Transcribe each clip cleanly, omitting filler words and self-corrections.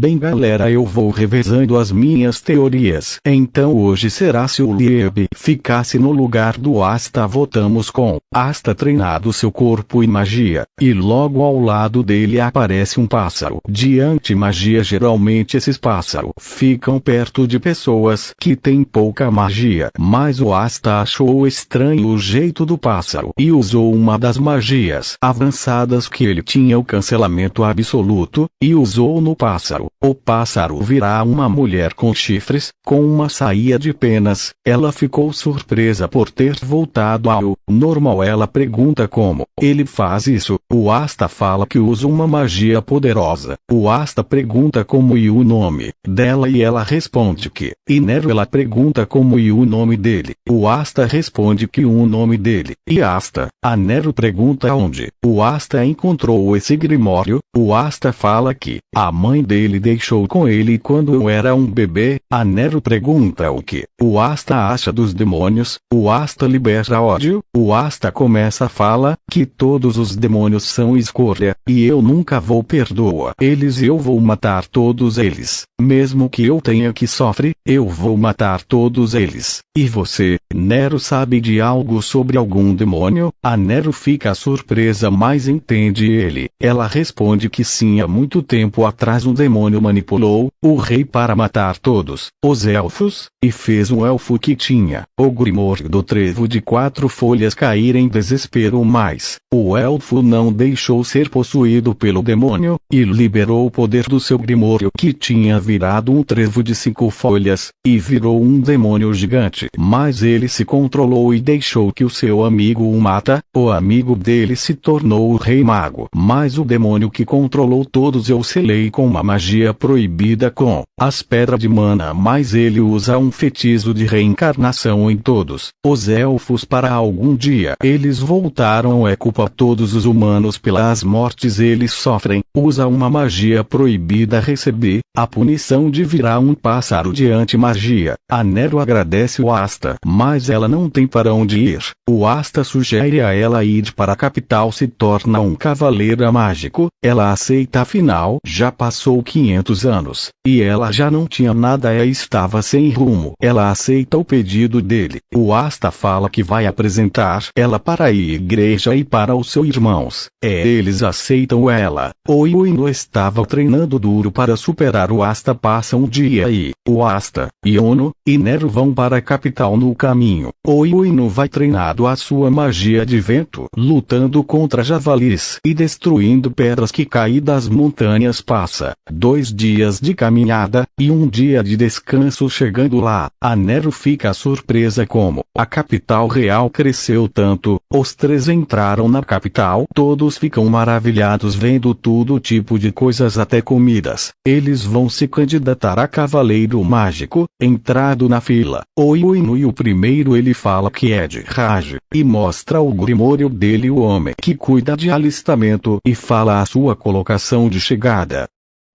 Bem galera, eu vou revezando as minhas teorias. Então hoje será se o Lieb ficasse no lugar do Asta. Votamos com Asta treinado seu corpo e magia, e logo ao lado dele aparece um pássaro de anti-magia. Geralmente esses pássaros ficam perto de pessoas que têm pouca magia, mas o Asta achou estranho o jeito do pássaro e usou uma das magias avançadas que ele tinha, o cancelamento absoluto, e usou no pássaro. O pássaro virá uma mulher com chifres, com uma saia de penas. Ela ficou surpresa por ter voltado ao normal. Ela pergunta como ele faz isso. O Asta fala que usa uma magia poderosa. O Asta pergunta como e o nome dela, e ela responde que Nero. Ela pergunta como e o nome dele. O Asta responde que o nome dele e Asta. A Nero pergunta onde o Asta encontrou esse grimório. O Asta fala que a mãe dele deixou com ele quando era um bebê. A Nero pergunta o que o Asta acha dos demônios. O Asta libera ódio. O Asta começa a falar que todos os demônios são escória, e eu nunca vou perdoar eles e eu vou matar todos eles. Mesmo que eu tenha que sofrer, eu vou matar todos eles. E você, Nero, sabe de algo sobre algum demônio? A Nero fica surpresa, mas entende ele. Ela responde que sim, há muito tempo atrás um demônio manipulou o rei para matar todos os elfos, e fez um elfo que tinha o grimório do trevo de 4 folhas cair em desespero, mas o elfo não deixou ser possuído pelo demônio, e liberou o poder do seu grimório, que tinha virado um trevo de 5 folhas, e virou um demônio gigante. Mas ele se controlou e deixou que o seu amigo o mata. O amigo dele se tornou o rei mago. Mas o demônio que controlou todos eu selei com uma magia proibida com as pedras de mana, mas ele usa um feitiço de reencarnação em todos os elfos para algum dia eles voltaram. É culpa todos os humanos pelas mortes eles sofrem. Usa uma magia proibida, receber a punição de virar um pássaro de anti-magia. A Nero agradece o Asta, mas ela não tem para onde ir. O Asta sugere a ela ir para a capital, se torna um cavaleiro mágico. Ela aceita, afinal já passou 500 anos, e ela já não tinha nada e estava sem rumo. Ela aceita o pedido dele. O Asta fala que vai apresentar ela para a igreja e para os seus irmãos. Eles aceitam ela. O Iono estava treinando duro para superar o Asta. Passa um dia e o Asta, Iono e Nero vão para a capital. No caminho, o Iono vai treinando a sua magia de vento, lutando contra javalis e destruindo pedras que caem das montanhas. Passa 2 dias de caminhada e um dia de descanso. Chegando lá, a Nero fica surpresa como a capital real cresceu tanto. Os 3 entraram na capital, todos ficam maravilhados vendo todo tipo de coisas, até comidas. Eles vão se candidatar a cavaleiro mágico. Entrado na fila, o Iono, e o primeiro ele fala que é de Raj, e mostra o grimório dele, o homem que cuida de alistamento, e fala a sua colocação de chegada.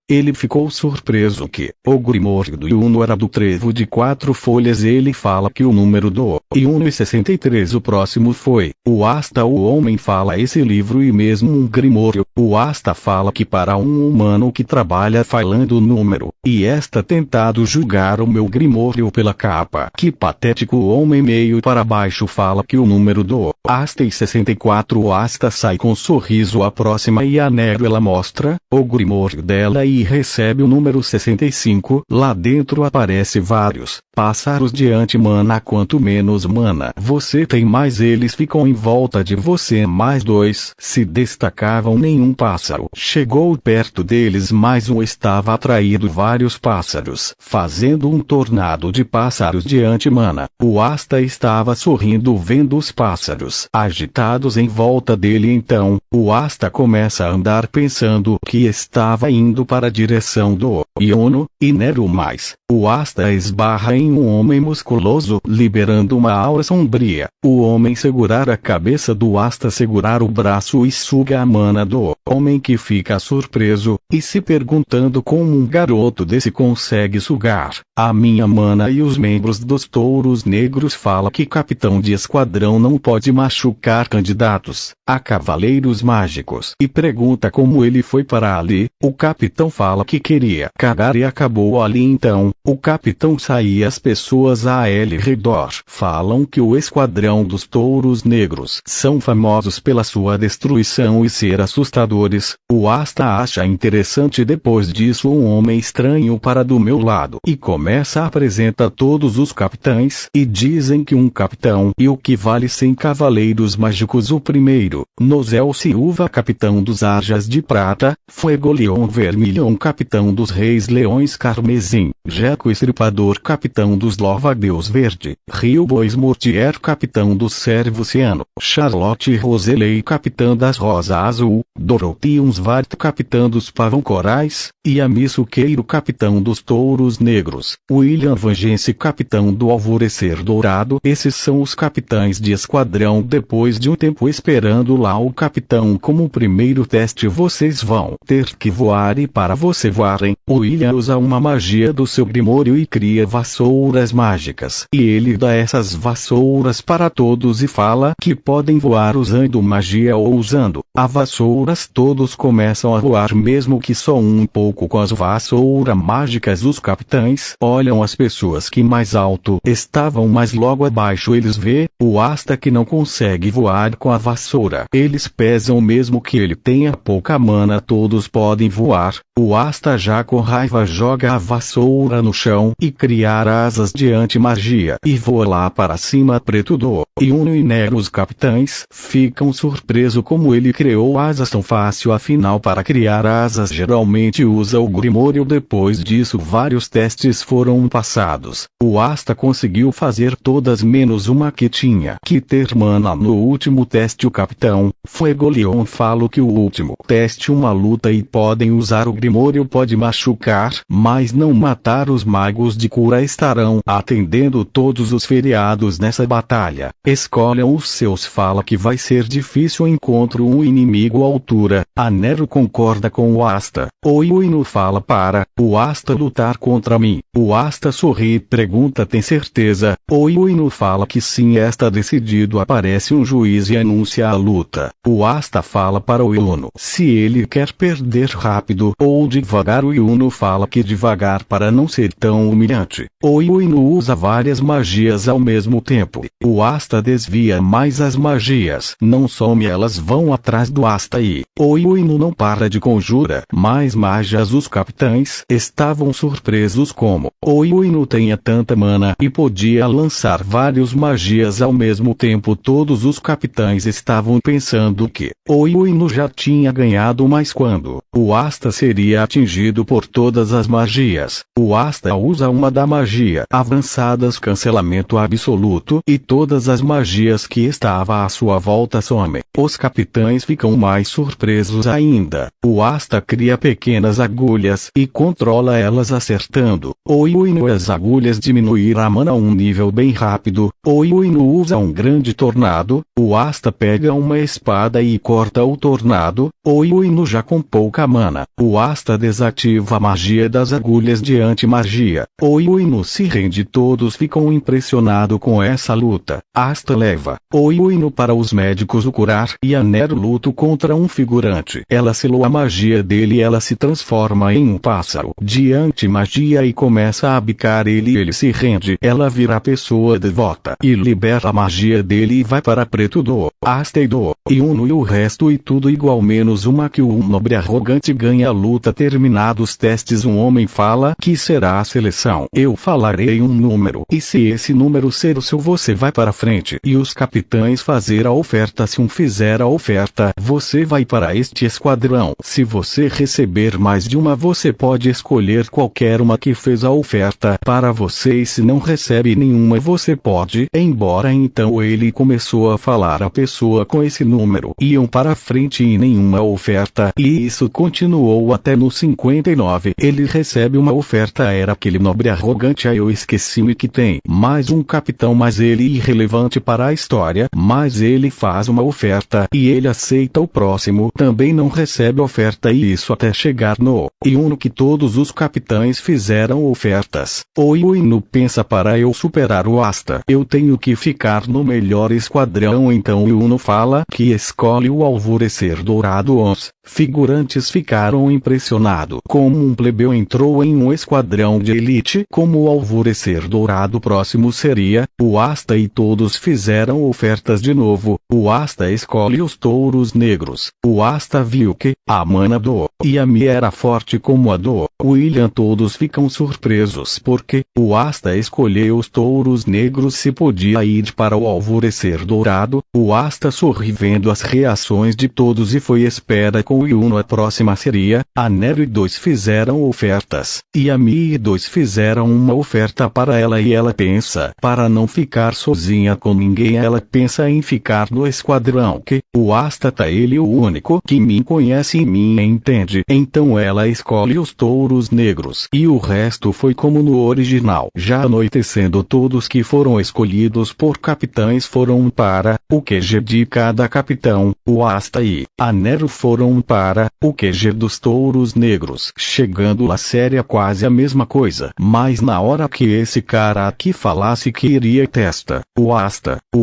Ele ficou surpreso que o grimório do Iono era do trevo de 4 folhas. Ele fala que o número do Iono é 63. O próximo foi o Asta. O homem fala esse livro e mesmo um grimório. O Asta fala que para um humano que trabalha falando o número, e está tentado julgar o meu grimório pela capa. Que patético. O homem meio para baixo fala que o número do Asta é 64. O Asta sai com um sorriso. A próxima e a Nero, ela mostra o grimório dela e recebe o número 65. Lá dentro aparece vários pássaros de anti-mana. Quanto menos mana você tem, mais eles ficam em volta de você. Mais 2 se destacavam. Nenhum pássaro chegou perto deles, mas um estava atraindo vários pássaros, fazendo um tornado de pássaros de anti-mana. O Asta estava sorrindo vendo os pássaros agitados em volta dele. Então, o Asta começa a andar pensando que estava indo para a direção do Iono e Nero, mas o Asta esbarra em um homem musculoso, liberando uma aura sombria. O homem segurar a cabeça do Asta, segurar o braço e suga a mana do homem, que fica surpreso e se perguntando como um garoto desse consegue sugar a minha mana. E os membros dos Touros Negros fala que capitão de esquadrão não pode machucar candidatos a cavaleiros mágicos, e pergunta como ele foi para ali. O capitão fala que queria cagar e acabou ali então. O capitão sai e as pessoas a ele redor falam que o esquadrão dos touros negros são famosos pela sua destruição e ser assustadores. O Asta acha interessante. Depois disso um homem estranho para do meu lado e começa a apresentar todos os capitães e dizem que um capitão e o que vale 100 cavaleiros mágicos. O primeiro, Nozel Silva, capitão dos Ajas de Prata, Fuego Leão Vermilhão, capitão dos Reis Leões Carmesim, Jeco Estripador, capitão dos Louva-a-Deus Verde, Rio Bois Mortier, capitão dos Servo Ciano, Charlotte Roselei, capitã das Rosa Azul, Dorothy Unsvart, capitã dos Pavão Corais, e Amissuqueiro, capitão dos Touros Negros, William Vangense, capitão do Alvorecer Dourado. Esses são os capitães de esquadrão. Depois de um tempo esperando lá o capitão, como primeiro teste vocês vão ter que voar, e para você voarem, o William usa uma magia do seu grimório e cria vassouras mágicas, e ele dá essas vassouras para todos e fala que podem voar usando magia ou usando a vassouras. Todos começam a voar, mesmo que só um pouco com as vassouras mágicas. Os capitães olham as pessoas que mais alto estavam, mas logo abaixo eles vê o Asta que não consegue voar com a vassoura. Eles pesam, mesmo que ele tenha pouca mana, todos podem voar. O Asta, já com raiva, joga a vassoura no chão e criar asas de anti-magia e voa lá para cima. Preto do e Uno e Nero, os capitães, ficam surpresos como ele criou asas tão fácil. Afinal, para criar asas geralmente usa o grimório. Depois disso vários testes foram passados. O Asta conseguiu fazer todas menos uma, que tinha que ter mana. No último teste o capitão Fuego Leão falou que o último teste uma luta e podem usar o grimório, pode machucar, mas não matar. Os magos de cura estarão atendendo todos os feriados nessa batalha. Escolham os seus. Fala que vai ser difícil, encontro um inimigo à altura. A Nero concorda com o Asta. O Ino fala para o Asta lutar contra mim. O Asta sorri e pergunta: tem certeza? O Ino fala que sim, está decidido. Aparece um juiz e anuncia a luta. O Asta fala para o Ino se ele quer perder rápido ou devagar. O Ino fala que devagar para não ser tão humilhante. O Ino usa várias magias ao mesmo tempo. O Asta desvia mais as magias, não some, elas vão atrás do Asta e o Ino não para de conjura mais magias. Os capitães estavam surpresos como o Ino tenha tanta mana e podia lançar várias magias ao mesmo tempo. Todos os capitães estavam pensando que o Ino já tinha ganhado, mas quando o Asta seria atingido por todas as magias, o Asta usa uma da magia avançadas, cancelamento absoluto, e todas as magias que estava à sua volta somem. Os capitães ficam mais surpresos ainda. O Asta cria pequenas agulhas e controla elas acertando o Ino. As agulhas diminuir a mana um nível bem rápido. O Ino usa um grande tornado. O Asta pega uma espada e corta o tornado. O Ino já com pouca mana. O Asta desativa a magia das agulhas de anti-magia. O Ino se rende. Todos ficam impressionados com essa luta. Asta leva o Ino para os médicos o curar e a Nero luta contra um figurante. Ela selou a magia dele e ela se transforma em um pássaro de anti-magia e começa a bicar ele. Ele se rende. Ela vira a pessoa devota e libera a magia dele e vai para Preto do Asta e do Uno e o resto, e tudo igual menos uma, que o nobre arrogante ganha a luta. Terminados os testes, um homem fala que será a seleção. Eu falarei um número e se esse número ser o seu, você vai para frente e os capitães fazer a oferta. Se um fizer a oferta, você vai para este esquadrão. Se você receber mais de uma, você pode escolher qualquer uma que fez a oferta para você, e se não recebe nenhuma, você pode ir embora. Então ele começou a falar a pessoa com esse número iam para frente e nenhuma oferta, e isso continuou até no 59. Ele recebe uma oferta, era aquele nobre arrogante. Aí eu esqueci-me que tem mais um capitão, mas ele irrelevante para a história, mas ele faz uma oferta e ele aceita. O próximo também não recebe oferta, e isso até chegar no Ino, que todos os capitães fizeram ofertas. O Ino pensa: para eu superar o Asta, eu tenho que ficar no melhor esquadrão. Então o Ino fala que escolhe o Alvorecer Dourado. Os figurantes ficaram impressionados impressionado como um plebeu entrou em um esquadrão de elite. Como o alvorecer dourado próximo seria, o Asta e todos fizeram ofertas de novo. O Asta escolhe os touros negros. O Asta viu que a mana do Yami era forte como a do William. Todos ficam surpresos porque o Asta escolheu os touros negros se podia ir para o alvorecer dourado. O Asta sorri vendo as reações de todos e foi espera com Yuno. A próxima seria, a Nero e 2 fizeram ofertas. Yami e 2 fizeram uma oferta para ela e ela pensa, para não ficar sozinha com ninguém, ela pensa em ficar no esquadrão que o Asta tá ele o único que me conhece e me entende. Então ela escolhe os touros negros e o resto foi como no original. Já anoitecendo, todos que foram escolhidos por capitães foram para o QG de cada capitão. O Asta e a Nero foram para o QG dos touros negros. Chegando lá seria quase a mesma coisa, mas na hora que esse cara aqui falasse que iria testa o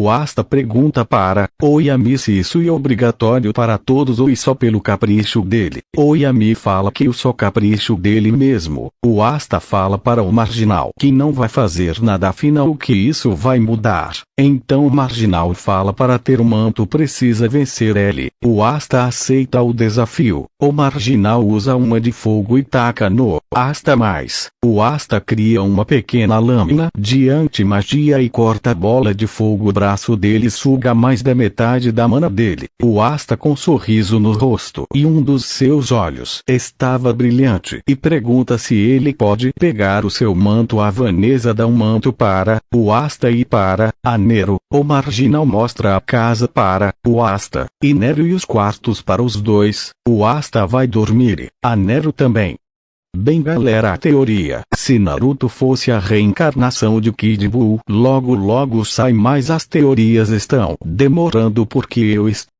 Asta pergunta para o Yami se isso é obrigatório para todos ou só pelo capricho dele. O Yami fala que o só capricho dele mesmo. O Asta fala para o Marginal que não vai fazer nada, afinal que isso vai mudar. Então o Marginal fala para ter o manto precisa vencer ele. O Asta aceita o desafio. O Marginal usa uma de fogo e taca no Asta mais. O Asta cria uma pequena lâmina de anti-magia e corta a bola de fogo. O braço dele suga mais da metade da mana dele. O Asta com sorriso no rosto e um dos seus olhos estava brilhante e pergunta se ele pode pegar o seu manto. A Vanessa dá um manto para o Asta e para a Nero. O Marginal mostra a casa para o Asta e Nero e os quartos para os dois. O Asta vai dormir, a Nero também. Bem galera, a teoria, se Naruto fosse a reencarnação de Kid Buu, logo sai, mas as teorias estão demorando porque eu estou...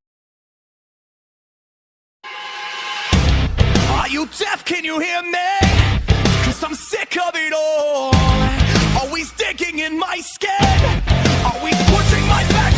Are you deaf? Can you hear me? 'Cause I'm sick of it all. Always digging in my skin. Always pushing my back